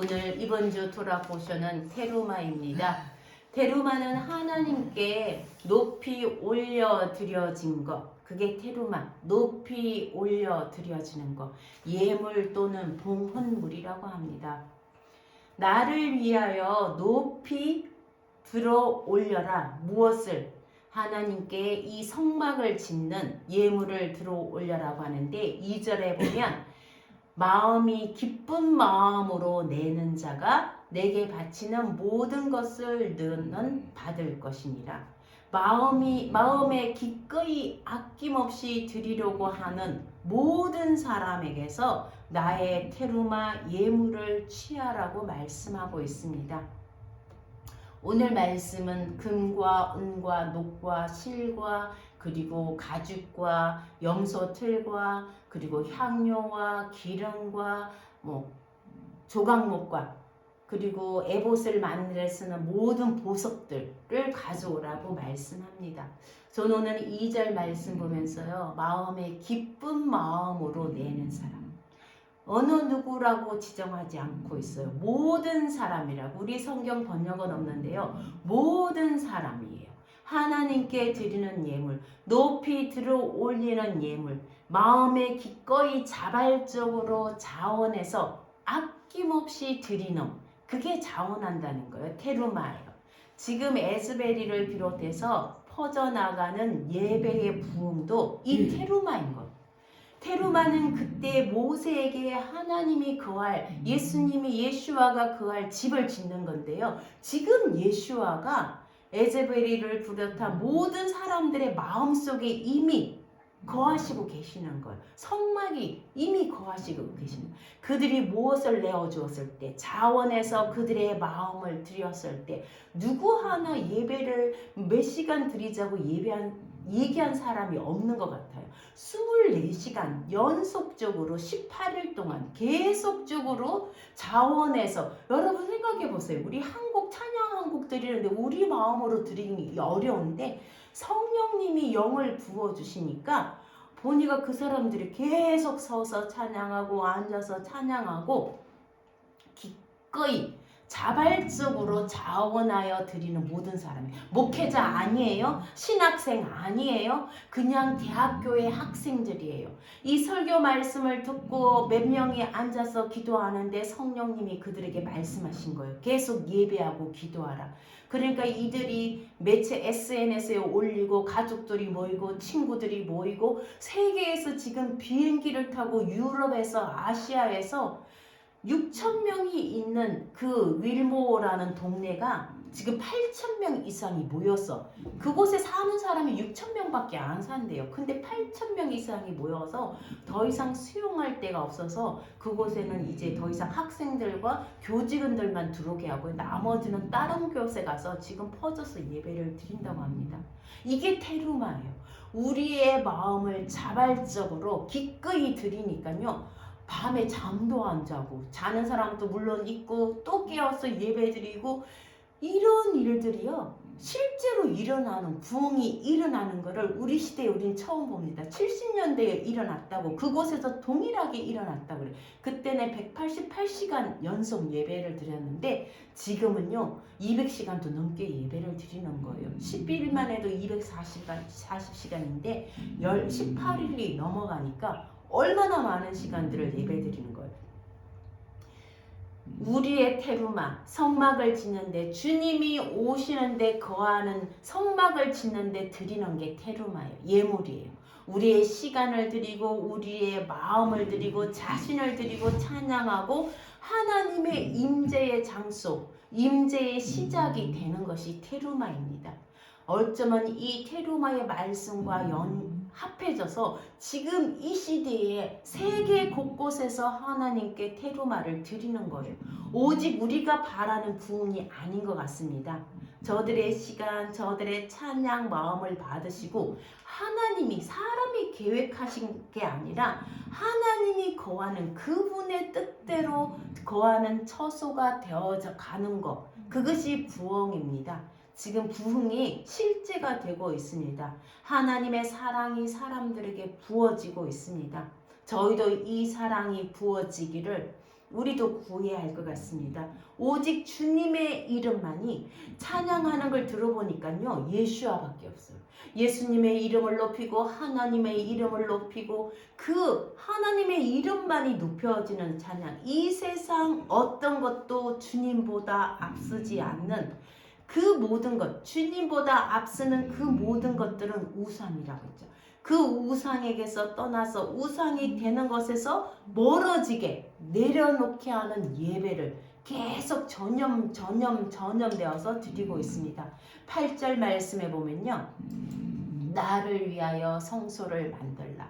오늘 이번 주 돌아보셔는 테루마입니다. 테루마는 하나님께 높이 올려 드려진 것, 그게 테루마, 높이 올려 드려지는 것, 예물 또는 봉헌물이라고 합니다. 나를 위하여 높이 들어 올려라. 무엇을? 하나님께 이 성막을 짓는 예물을 들어 올려라고 하는데 2절에 보면 마음이 기쁜 마음으로 내는 자가 내게 바치는 모든 것을 너는 받을 것이니라. 마음에 기꺼이 아낌없이 드리려고 하는 모든 사람에게서 나의 테루마 예물을 취하라고 말씀하고 있습니다. 오늘 말씀은 금과 은과 녹과 실과 그리고 가죽과 염소 틀과 그리고 향료와 기름과 조각목과 그리고 에봇을 만들어 쓰는 모든 보석들을 가져오라고 말씀합니다. 저는 오늘 2절 말씀 보면서요. 마음에 기쁜 마음으로 내는 사람. 어느 누구라고 지정하지 않고 있어요. 모든 사람이라고. 우리 성경 번역은 없는데요. 모든 사람이에요. 하나님께 드리는 예물, 높이 들어 올리는 예물, 마음에 기꺼이 자발적으로 자원해서 아낌없이 드리는, 그게 자원한다는 거예요. 테루마예요. 지금 에스베리를 비롯해서 퍼져나가는 예배의 부흥도 이 테루마인 거예요. 테루마는 그때 모세에게 하나님이 거할, 예수님이 예슈아가 거할 집을 짓는 건데요. 지금 예슈아가 에제베리를 비롯한 모든 사람들의 마음속에 이미 거하시고 계시는 거예요. 성막이 이미 거하시고 계시는 거예요. 그들이 무엇을 내어주었을 때, 자원해서 그들의 마음을 드렸을 때, 누구 하나 예배를 몇 시간 드리자고 얘기한 사람이 없는 것 같아요. 24시간 연속적으로 18일 동안 계속적으로 자원해서, 여러분 생각해 보세요. 우리 한국 찬양 한곡 드리는데 우리 마음으로 드리기 어려운데 성령님이 영을 부어주시니까 보니까 그 사람들이 계속 서서 찬양하고 앉아서 찬양하고 기꺼이 자발적으로 자원하여 드리는 모든 사람이, 목회자 아니에요? 신학생 아니에요? 그냥 대학교의 학생들이에요. 이 설교 말씀을 듣고 몇 명이 앉아서 기도하는데 성령님이 그들에게 말씀하신 거예요. 계속 예배하고 기도하라. 그러니까 이들이 매체 SNS에 올리고 가족들이 모이고 친구들이 모이고 세계에서 지금 비행기를 타고 유럽에서 아시아에서 6,000명이 있는 그 윌모어라는 동네가 지금 8,000명 이상이 모여서, 그곳에 사는 사람이 6,000명밖에 안 산대요. 근데 8,000명 이상이 모여서 더 이상 수용할 데가 없어서 그곳에는 이제 더 이상 학생들과 교직원들만 들어오게 하고 나머지는 다른 곳에 가서 지금 퍼져서 예배를 드린다고 합니다. 이게 테루마예요. 우리의 마음을 자발적으로 기꺼이 드리니까요. 밤에 잠도 안 자고, 자는 사람도 물론 있고 또 깨어서 예배드리고, 이런 일들이요 실제로 일어나는, 부흥이 일어나는 것을 우리 시대에 우리는 처음 봅니다. 70년대에 일어났다고, 그곳에서 동일하게 일어났다고 그래요. 그때는 188시간 연속 예배를 드렸는데 지금은요 200시간도 넘게 예배를 드리는 거예요. 11일만 해도 240시간인데 18일이 넘어가니까 얼마나 많은 시간들을 예배드리는 거예요. 우리의 테루마, 성막을 짓는데, 주님이 오시는데 거하는 성막을 짓는데 드리는 게 테루마예요. 예물이에요. 우리의 시간을 드리고 우리의 마음을 드리고 자신을 드리고 찬양하고 하나님의 임재의 장소, 임재의 시작이 되는 것이 테루마입니다. 어쩌면 이 테루마의 말씀과 합해져서 지금 이 시대에 세계 곳곳에서 하나님께 테루마를 드리는 거예요. 오직 우리가 바라는 부흥이 아닌 것 같습니다. 저들의 시간, 저들의 찬양 마음을 받으시고 하나님이, 사람이 계획하신 게 아니라 하나님이 거하는, 그분의 뜻대로 거하는 처소가 되어져 가는 것, 그것이 부흥입니다. 지금 부흥이 실제가 되고 있습니다. 하나님의 사랑이 사람들에게 부어지고 있습니다. 저희도 이 사랑이 부어지기를 우리도 구해야 할 것 같습니다. 오직 주님의 이름만이 찬양하는 걸 들어보니까요. 예수와밖에 없어요. 예수님의 이름을 높이고 하나님의 이름을 높이고 그 하나님의 이름만이 높여지는 찬양. 이 세상 어떤 것도 주님보다 앞서지 않는 그 모든 것, 주님보다 앞서는 그 모든 것들은 우상이라고 했죠. 그 우상에게서 떠나서 우상이 되는 것에서 멀어지게 내려놓게 하는 예배를 계속 전염되어서 드리고 있습니다. 8절 말씀에 보면요. 나를 위하여 성소를 만들라.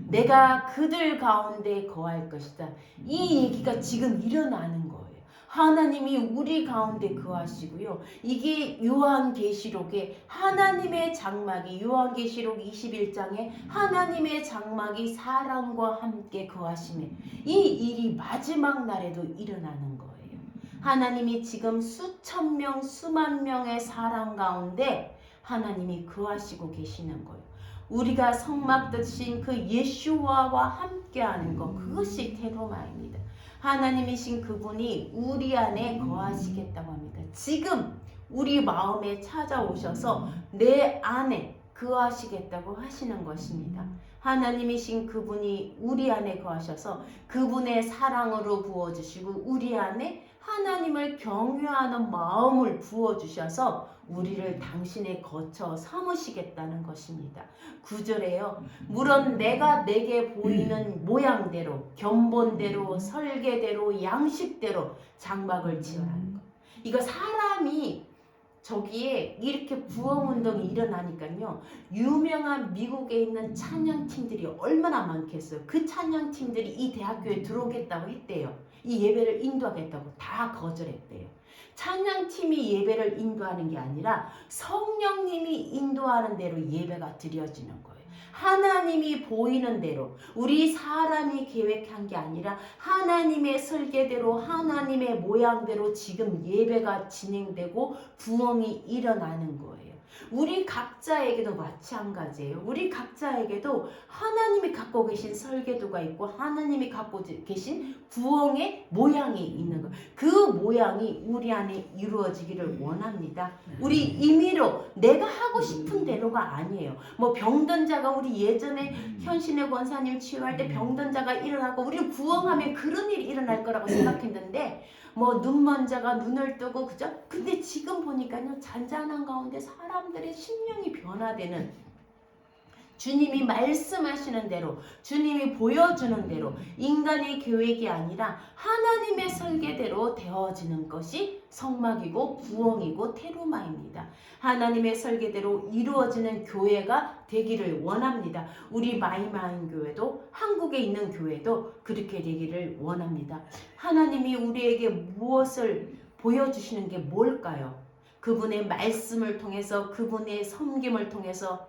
내가 그들 가운데 거할 것이다. 이 얘기가 지금 일어나는 거예요. 하나님이 우리 가운데 거하시고요. 이게 요한계시록에 하나님의 장막이 요한계시록 21장에 하나님의 장막이 사람과 함께 거하심에 이 일이 마지막 날에도 일어나는 거예요. 하나님이 지금 수천 명, 수만 명의 사람 가운데 하나님이 거하시고 계시는 거예요. 우리가 성막 드신 그 예수와와 함께하는 것, 그것이 테로마입니다. 하나님이신 그분이 우리 안에 거하시겠다고 합니다. 지금 우리 마음에 찾아오셔서 내 안에 거하시겠다고 하시는 것입니다. 하나님이신 그분이 우리 안에 거하셔서 그분의 사랑으로 부어주시고 우리 안에 하나님을 경외하는 마음을 부어주셔서 우리를 당신의 거처 삼으시겠다는 것입니다. 9절에요. 물론 내가 내게 보이는 모양대로 견본대로 설계대로 양식대로 장막을 지으라는 것. 이거 사람이 저기에 이렇게 부흥운동이 일어나니까요. 유명한 미국에 있는 찬양팀들이 얼마나 많겠어요. 그 찬양팀들이 이 대학교에 들어오겠다고 했대요. 이 예배를 인도하겠다고 다 거절했대요. 찬양팀이 예배를 인도하는 게 아니라 성령님이 인도하는 대로 예배가 드려지는 거예요. 하나님이 보이는 대로 우리 사람이 계획한 게 아니라 하나님의 설계대로 하나님의 모양대로 지금 예배가 진행되고 부흥이 일어나는 거예요. 우리 각자에게도 마찬가지예요. 우리 각자에게도 하나님이 갖고 계신 설계도가 있고 하나님이 갖고 계신 부흥의 모양이 있는 거예요. 그 모양이 우리 안에 이루어지기를 원합니다. 우리 임의로 내가 하고 싶은 대로가 아니에요. 뭐 병든 자가 우리 예전에 현신의 권사님 치유할 때 병든 자가 일어나고 우리는 부흥하면 그런 일이 일어날 거라고 생각했는데 뭐 눈먼 자가 눈을 뜨고 그죠? 근데 지금 보니까요 잔잔한 가운데 사람들의 심령이 변화되는 주님이 말씀하시는 대로 주님이 보여주는 대로 인간의 계획이 아니라 하나님의 설계대로 되어지는 것이 성막이고 부흥이고 테루마입니다. 하나님의 설계대로 이루어지는 교회가 되기를 원합니다. 우리 마이마인 교회도 한국에 있는 교회도 그렇게 되기를 원합니다. 하나님이 우리에게 무엇을 보여주시는 게 뭘까요? 그분의 말씀을 통해서 그분의 섬김을 통해서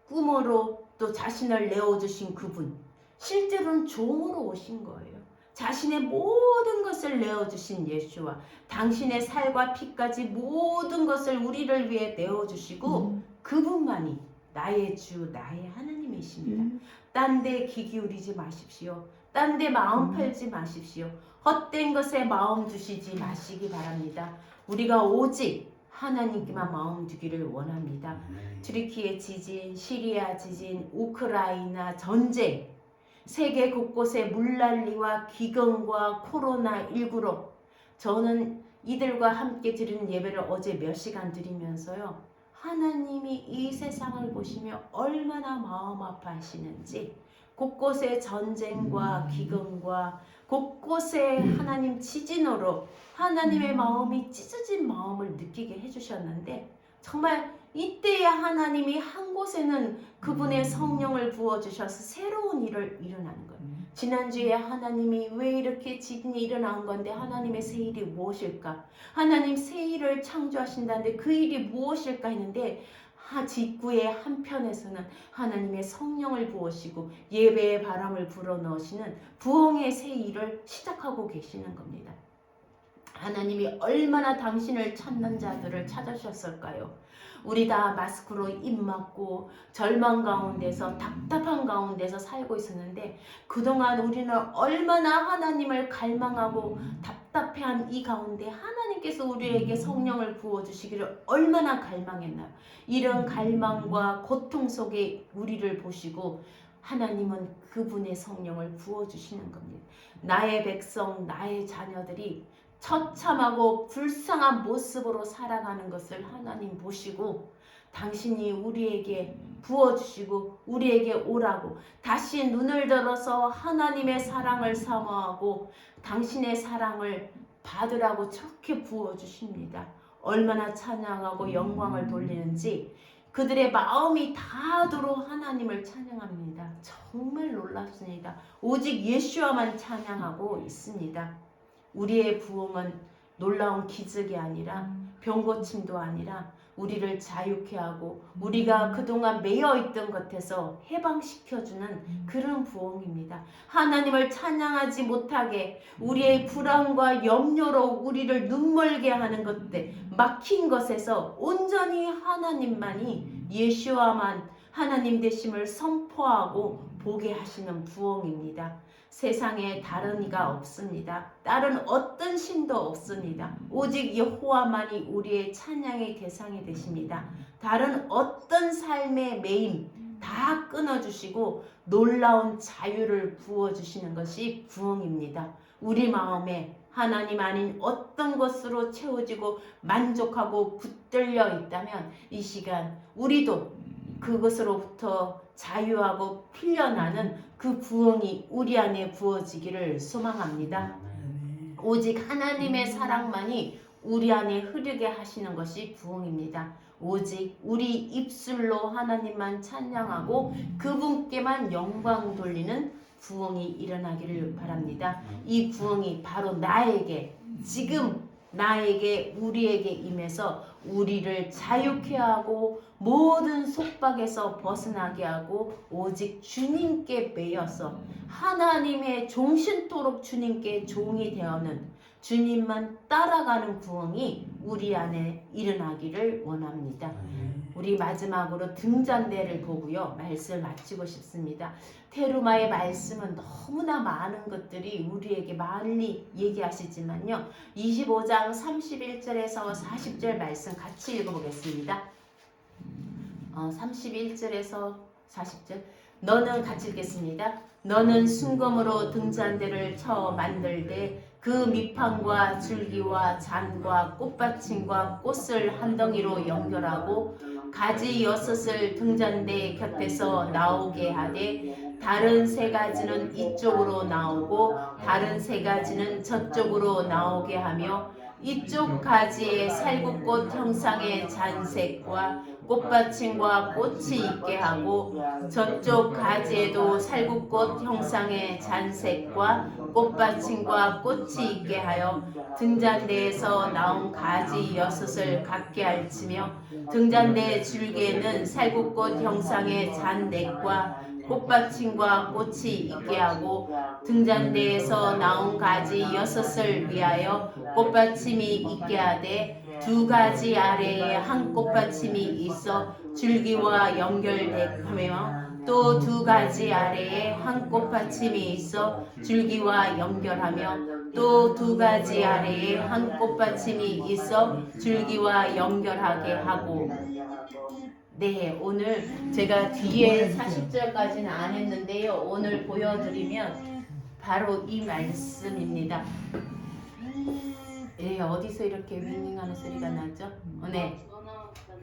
꿈으로 또 자신을 내어주신 그분 실제로는 종으로 오신 거예요. 자신의 모든 것을 내어주신 예수와 당신의 살과 피까지 모든 것을 우리를 위해 내어주시고 그분만이 나의 주 나의 하나님이십니다. 딴 데 귀 기울이지 마십시오. 딴 데 마음 팔지 마십시오. 헛된 것에 마음 두시지 마시기 바랍니다. 우리가 오직 하나님께만 마음 두기를 원합니다. 트리키의 지진, 시리아 지진, 우크라이나 전쟁, 세계 곳곳의 물난리와 기근과 코로나19로 저는 이들과 함께 드리는 예배를 어제 몇 시간 드리면서요. 하나님이 이 세상을 보시며 얼마나 마음 아파하시는지 곳곳의 전쟁과 기근과 곳곳에 하나님 지진으로 하나님의 마음이 찢어진 마음을 느끼게 해주셨는데 정말 이때야 하나님이 한 곳에는 그분의 성령을 부어주셔서 새로운 일을 일어나는 거예요. 지난주에 하나님이 왜 이렇게 지진이 일어난 건데 하나님의 새 일이 무엇일까? 하나님 새 일을 창조하신다는데 그 일이 무엇일까 했는데 직구의 한편에서는 하나님의 성령을 부으시고 예배의 바람을 불어넣으시는 부흥의 새 일을 시작하고 계시는 겁니다. 하나님이 얼마나 당신을 찾는 자들을 찾으셨을까요? 우리 다 마스크로 입 막고 절망 가운데서 답답한 가운데서 살고 있었는데 그동안 우리는 얼마나 하나님을 갈망하고 답답해한 이 가운데 하나님께서 우리에게 성령을 부어주시기를 얼마나 갈망했나요? 이런 갈망과 고통 속에 우리를 보시고 하나님은 그분의 성령을 부어주시는 겁니다. 나의 백성, 나의 자녀들이 처참하고 불쌍한 모습으로 살아가는 것을 하나님 보시고 당신이 우리에게 부어주시고 우리에게 오라고 다시 눈을 들어서 하나님의 사랑을 사모하고 당신의 사랑을 받으라고 저렇게 부어주십니다. 얼마나 찬양하고 영광을 돌리는지 그들의 마음이 닿도록 하나님을 찬양합니다. 정말 놀랍습니다. 오직 예수와만 찬양하고 있습니다. 우리의 부흥은 놀라운 기적이 아니라 병고침도 아니라 우리를 자유케 하고 우리가 그동안 매여있던 것에서 해방시켜주는 그런 부흥입니다. 하나님을 찬양하지 못하게 우리의 불안과 염려로 우리를 눈멀게 하는 것들, 막힌 것에서 온전히 하나님만이 예수와만 하나님 되심을 선포하고 보게 하시는 부흥입니다. 세상에 다른 이가 없습니다. 다른 어떤 신도 없습니다. 오직 여호와만이 우리의 찬양의 대상이 되십니다. 다른 어떤 삶의 매임 다 끊어주시고 놀라운 자유를 부어주시는 것이 부흥입니다. 우리 마음에 하나님 아닌 어떤 것으로 채워지고 만족하고 붙들려 있다면 이 시간 우리도 그것으로부터 자유하고 풀려나는 그 부흥이 우리 안에 부어지기를 소망합니다. 오직 하나님의 사랑만이 우리 안에 흐르게 하시는 것이 부흥입니다. 오직 우리 입술로 하나님만 찬양하고 그분께만 영광 돌리는 부흥이 일어나기를 바랍니다. 이 부흥이 바로 나에게 지금 나에게 우리에게 임해서 우리를 자유케 하고 모든 속박에서 벗어나게 하고 오직 주님께 매여서 하나님의 종신토록 주님께 종이 되어는 주님만 따라가는 부흥이 우리 안에 일어나기를 원합니다. 우리 마지막으로 등잔대를 보고요. 말씀을 마치고 싶습니다. 테루마의 말씀은 너무나 많은 것들이 우리에게 많이 얘기하시지만요. 25장 31절에서 40절 말씀 같이 읽어보겠습니다. 31절에서 40절 너는 같이 읽겠습니다. 너는 순금으로 등잔대를 쳐 만들되 그 밑판과 줄기와 잔과 꽃받침과 꽃을 한 덩이로 연결하고 가지 6을 등잔대 곁에서 나오게 하되 다른 3가지는 이쪽으로 나오고 다른 3가지는 저쪽으로 나오게 하며 이쪽 가지에 살구꽃 형상의 잔색과 꽃받침과 꽃이 있게 하고 저쪽 가지에도 살구꽃 형상의 잔색과 꽃받침과 꽃이 있게 하여 등잔대에서 나온 가지 6을 갖게 할지며 등잔대 줄기에는 살구꽃 형상의 잔넥과 꽃받침과 꽃이 있게 하고 등잔대에서 나온 가지 6을 위하여 꽃받침이 있게 하되 2가지 아래에 한 꽃받침이 있어 줄기와 연결되며 또 2가지 아래에 한 꽃받침이 있어 줄기와 연결하며 또 2가지 아래에 한 꽃받침이 있어 줄기와 연결하게 하고 네, 오늘 제가 뒤에 40절까지는 안 했는데요. 오늘 보여드리면 바로 이 말씀입니다. 네, 어디서 이렇게 윙윙하는 소리가 나죠? 네,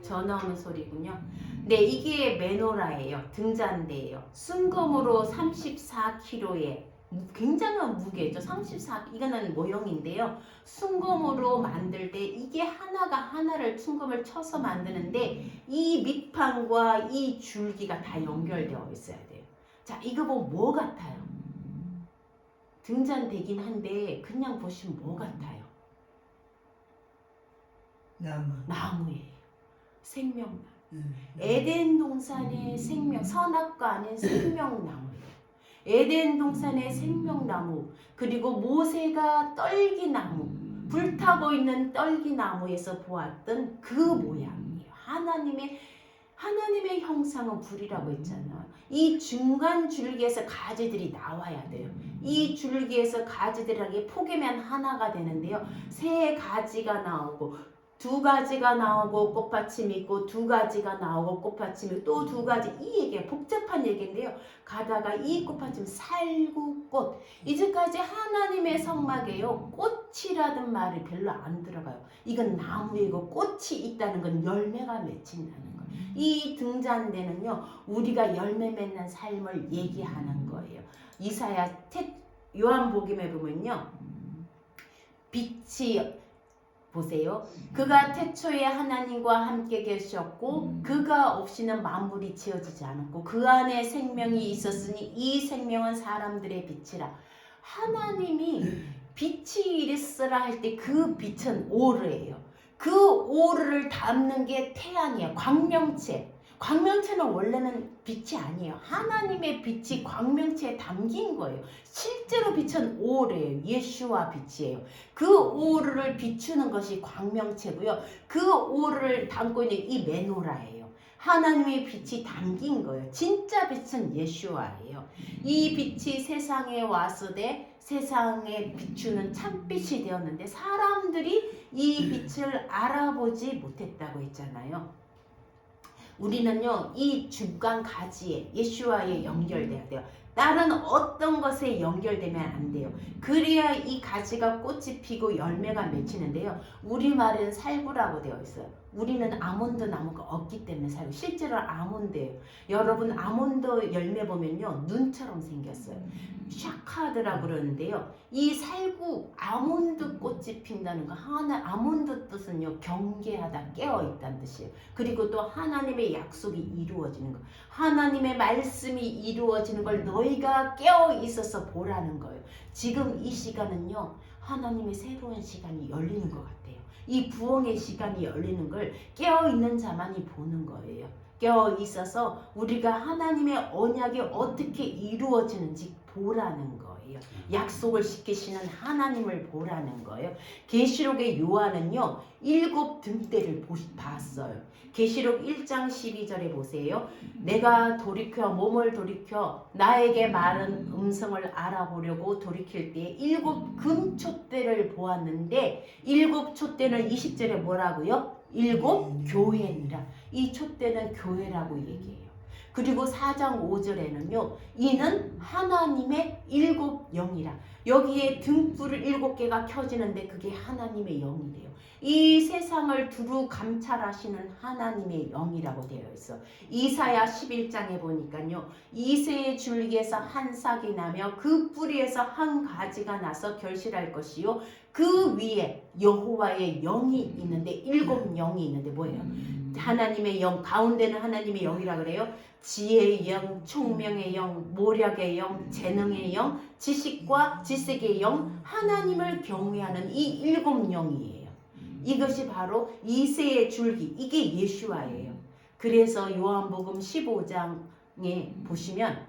전화 오는 소리군요. 네, 이게 메노라예요. 등잔대예요. 순금으로 34kg에 굉장한 무게죠. 34, 이거는 모형인데요. 순금으로 만들 때 이게 하나가 하나를 순금을 쳐서 만드는데 이 밑판과 이 줄기가 다 연결되어 있어야 돼요. 자, 이거 보면 뭐 같아요? 등잔대긴 한데 그냥 보시면 뭐 같아요? 나무예요. 생명나무. 에덴 동산의 생명, 선악과 아닌 생명나무예요. 에덴 동산의 생명나무, 그리고 모세가 떨기나무, 불타고 있는 떨기나무에서 보았던 그 모양이에요. 하나님의 형상은 불이라고 했잖아요. 이 중간 줄기에서 가지들이 나와야 돼요. 이 줄기에서 가지들에게 포개면 하나가 되는데요. 세 가지가 나오고 두 가지가 나오고 꽃받침이 있고 두 가지가 나오고 꽃받침이 또 두 가지, 이 얘기가 복잡한 얘기인데요. 가다가 이 꽃받침 살구꽃, 이제까지 하나님의 성막에요 꽃이라는 말이 별로 안 들어가요. 이건 나무이고 꽃이 있다는 건 열매가 맺힌다는 거예요. 이 등잔대는요 우리가 열매 맺는 삶을 얘기하는 거예요. 요한복음에 보면요 빛이, 보세요. 그가 태초에 하나님과 함께 계셨고 그가 없이는 만물이 지어지지 않았고 그 안에 생명이 있었으니 이 생명은 사람들의 빛이라. 하나님이 빛이 있으라 할 때 그 빛은 오르예요. 그 오르를 담는 게 태양이에요. 광명체. 광명체는 원래는 빛이 아니에요. 하나님의 빛이 광명체에 담긴 거예요. 실제로 빛은 오르예요. 예수와 빛이에요. 그 오르를 비추는 것이 광명체고요. 그 오르를 담고 있는 이 메노라예요. 하나님의 빛이 담긴 거예요. 진짜 빛은 예수와예요. 이 빛이 세상에 왔으되 세상에 비추는 참빛이 되었는데 사람들이 이 빛을 알아보지 못했다고 했잖아요. 우리는요 이 중간 가지에 예수와에 연결돼야 돼요. 다른 어떤 것에 연결되면 안 돼요. 그래야 이 가지가 꽃이 피고 열매가 맺히는데요. 우리말은 살구라고 되어 있어요. 우리는 아몬드 나무가 없기 때문에 살구. 실제로 아몬드예요. 여러분 아몬드 열매 보면요 눈처럼 생겼어요. 샤카드라고 그러는데요. 이 살구 아몬드 꽃이 핀다는 거, 아몬드 뜻은요 경계하다, 깨어있다는 뜻이에요. 그리고 또 하나님의 약속이 이루어지는 거, 하나님의 말씀이 이루어지는 걸 너희가 깨어있어서 보라는 거예요. 지금 이 시간은요 하나님의 새로운 시간이 열리는 것 같아요. 이 부흥의 시간이 열리는 걸 깨어있는 자만이 보는 거예요. 깨어있어서 우리가 하나님의 언약이 어떻게 이루어지는지 보라는 거예요. 약속을 지키시는 하나님을 보라는 거예요. 계시록의 요한은요 7 등대를 봤어요. 계시록 1장 12절에 보세요. 내가 돌이켜 몸을 돌이켜 나에게 말한 음성을 알아보려고 돌이킬 때에 7 금촛대를 보았는데 7 촛대는 20절에 뭐라고요? 7 교회니라. 이 촛대는 교회라고 얘기해요. 그리고 4장 5절에는요 이는 하나님의 7 영이라. 여기에 등불을 7개가 켜지는데 그게 하나님의 영이래요. 이 세상을 두루 감찰하시는 하나님의 영이라고 되어 있어. 이사야 11장에 보니까요 이새의 줄기에서 한 싹이 나며 그 뿌리에서 한 가지가 나서 결실할 것이요 그 위에 여호와의 영이 있는데 7 영이 있는데 뭐예요? 하나님의 영, 가운데는 하나님의 영이라 그래요. 지혜의 영, 총명의 영, 모략의 영, 재능의 영, 지식과 지식의 영, 하나님을 경외하는 이 7 영이에요. 이것이 바로 이새의 줄기, 이게 예수와예요. 그래서 요한복음 15장에 보시면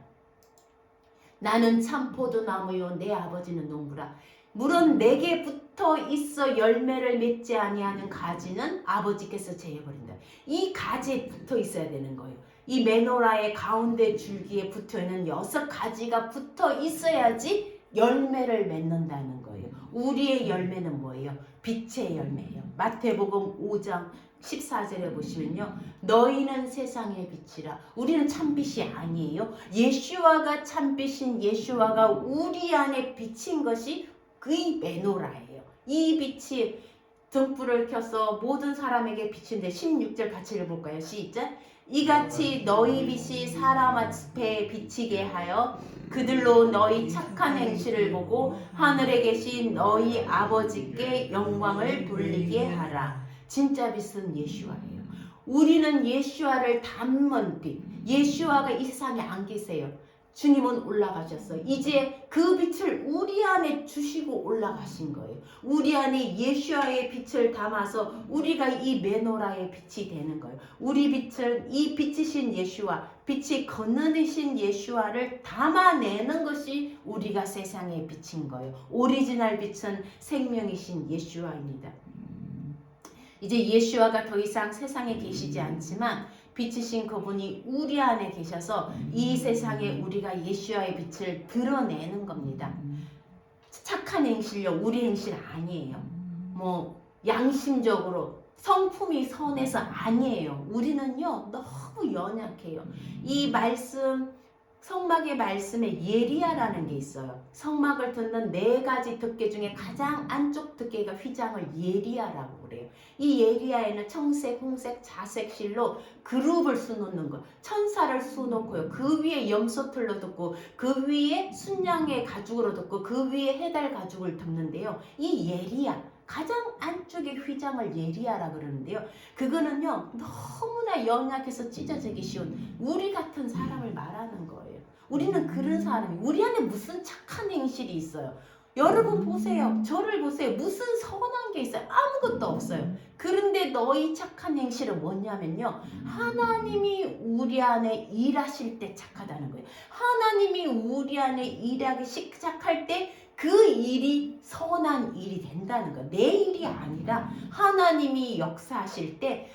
나는 참 포도나무요 내 아버지는 농부라. 물은 내게 붙어 있어 열매를 맺지 아니하는 가지는 아버지께서 제어버린다. 이 가지에 붙어 있어야 되는 거예요. 이 메노라의 가운데 줄기에 붙어 있는 6 가지가 붙어 있어야지 열매를 맺는다는 거예요. 우리의 열매는 뭐예요? 빛의 열매예요. 마태복음 5장 14절에 보시면요. 너희는 세상의 빛이라. 우리는 참빛이 아니에요. 예수와가 참빛인 예수와가 우리 안에 비친 것이 그 메노라예요. 이 빛이 등불을 켜서 모든 사람에게 비친데 16절 같이 읽어볼까요? 시작. 이같이 너희 빛이 사람 앞에 비치게 하여 그들로 너희 착한 행실을 보고 하늘에 계신 너희 아버지께 영광을 돌리게 하라. 진짜 빛은 예수와예요. 우리는 예수와를 담은 빛. 예수와가 이 세상에 안 계세요. 주님은 올라가셨어요. 이제 그 빛을 우리 안에 주시고 올라가신 거예요. 우리 안에 예수와의 빛을 담아서 우리가 이 메노라의 빛이 되는 거예요. 우리 빛을 이 빛이신 예수와 빛이 건너으신 예수와를 담아내는 것이 우리가 세상의 빛인 거예요. 오리지널 빛은 생명이신 예수와입니다. 이제 예수와가 더 이상 세상에 계시지 않지만 빛이신 그분이 우리 안에 계셔서 이 세상에 우리가 예수와의 빛을 드러내는 겁니다. 착한 행실요, 우리 행실 아니에요. 뭐 양심적으로 성품이 선해서 아니에요. 우리는요 너무 연약해요. 이 말씀, 성막의 말씀에 예리야라는 게 있어요. 성막을 듣는 4가지 덮개 중에 가장 안쪽 덮개가 휘장을 예리야라고 그래요. 이 예리야에는 청색, 홍색, 자색 실로 그룹을 수놓는 거, 천사를 수놓고요. 그 위에 염소틀로 덮고 그 위에 순양의 가죽으로 덮고 그 위에 해달 가죽을 덮는데요. 이 예리야, 가장 안쪽에 휘장을 예리야라 그러는데요. 그거는요 너무나 연약해서 찢어지기 쉬운 우리 같은 사람을 말하는 거예요. 우리는 그런 사람이, 우리 안에 무슨 착한 행실이 있어요. 여러분 보세요. 저를 보세요. 무슨 선한 게 있어요? 아무것도 없어요. 그런데 너희 착한 행실은 뭐냐면요, 하나님이 우리 안에 일하실 때 착하다는 거예요. 하나님이 우리 안에 일하기 시작할 때 그 일이 선한 일이 된다는 거예요. 내 일이 아니라 하나님이 역사하실 때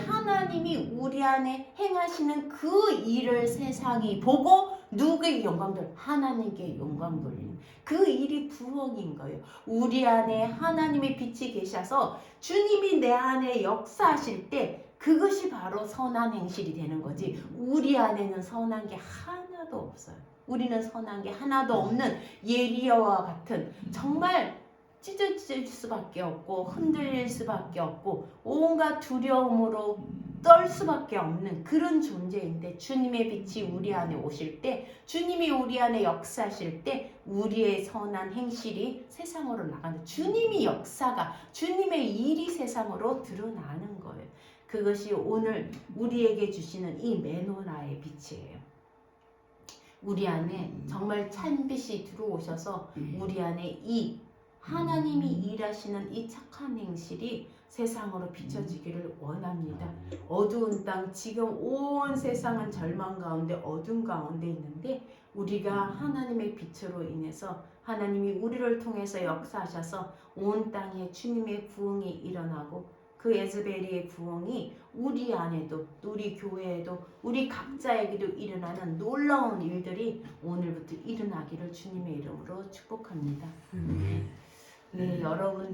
하나님이 우리 안에 행하시는 그 일을 세상이 보고 누구에게 영광 돌려? 하나님께 영광 돌리는 그 일이 부흥인 거예요. 우리 안에 하나님의 빛이 계셔서 주님이 내 안에 역사하실 때 그것이 바로 선한 행실이 되는 거지. 우리 안에는 선한 게 하나도 없어요. 우리는 선한 게 하나도 없는 예리야와 같은, 정말 찢어질 수밖에 없고 흔들릴 수밖에 없고 온갖 두려움으로 떨 수밖에 없는 그런 존재인데, 주님의 빛이 우리 안에 오실 때, 주님이 우리 안에 역사하실 때 우리의 선한 행실이 세상으로 나가는, 주님이 역사가, 주님의 일이 세상으로 드러나는 거예요. 그것이 오늘 우리에게 주시는 이 메노라의 빛이에요. 우리 안에 정말 찬빛이 들어오셔서 우리 안에 이 하나님이 일하시는 이 착한 행실이 세상으로 비춰지기를 원합니다. 어두운 땅, 지금 온 세상은 절망 가운데 어둠 가운데 있는데 우리가 하나님의 빛으로 인해서 하나님이 우리를 통해서 역사하셔서 온 땅에 주님의 부흥이 일어나고 그 에즈베리의 부흥이 우리 안에도, 우리 교회에도, 우리 각자에게도 일어나는 놀라운 일들이 오늘부터 일어나기를 주님의 이름으로 축복합니다. 네, 여러분.